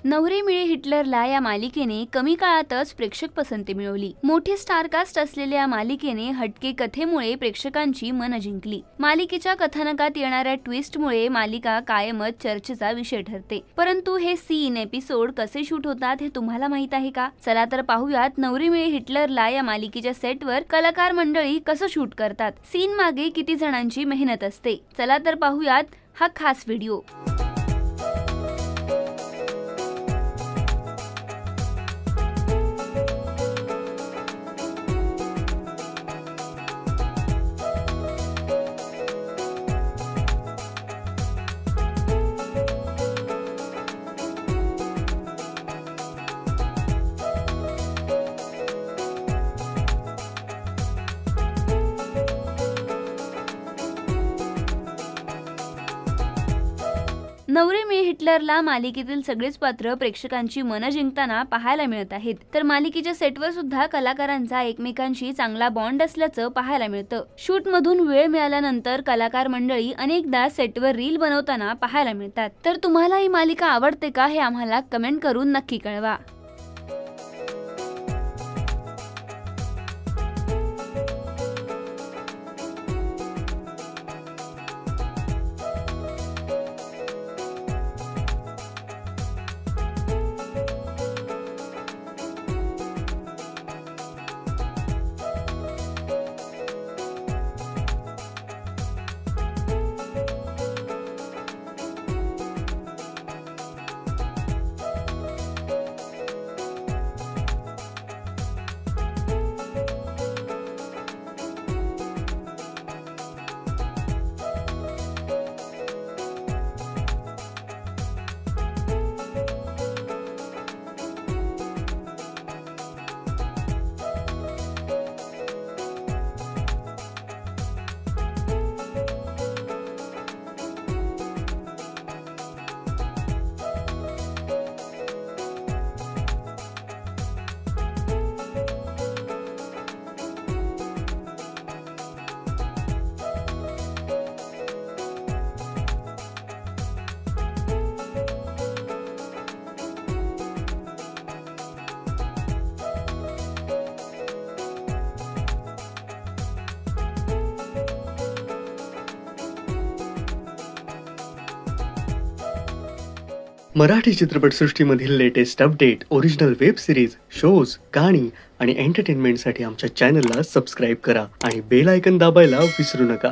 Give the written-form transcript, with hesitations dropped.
नवरे मिळे हिटलरला या मालिकेने कमी काळातच प्रेक्षक पसंती मिळवली। मोठी स्टारकास्ट असलेल्या या मालिकेने हटके कथेमुळे प्रेक्षकांची मन जिंकली। मालिकेच्या कथानकात येणाऱ्या ट्विस्टमुळे मालिका कायमच चर्चेचा विषय ठरते। परंतु हे सीन एपिसोड कसे शूट होतात हे तुम्हाला माहित आहे का? चला तर पाहूयात नवरे मिळे हिटलरला या मालिकेच्या सेटवर कलाकार मंडळी कसं शूट करतात, सीन मागे किती जणांची मेहनत असते। चला तर पाहूयात हा खास व्हिडिओ। नवरे मिळे हिटलरला मालिकेतील सगळेच पात्र प्रेक्षकांची मन जिंकताना पाहायला मिळत आहेत। तर मालिकेच्या सेटवर सुद्धा कलाकारांचा एकमेकांशी चांगला बॉन्ड असल्याचं पाहायला मिळतं। शूट मधून वेळ मिळाल्यानंतर कलाकार मंडळी अनेकदा सेटवर रील बनवताना पाहायला मिळतात। तर तुम्हाला ही मालिका आवडते का हे आम्हाला कमेंट करून नक्की कळवा। मराठी चित्रपटसृष्टीमधील latest update, original web series, shows, गाणी आणि एंटरटेनमेंटसाठी आमच्या चॅनलला सबस्क्राइब करा आणि बेल आयकॉन दाबायला विसरू नका।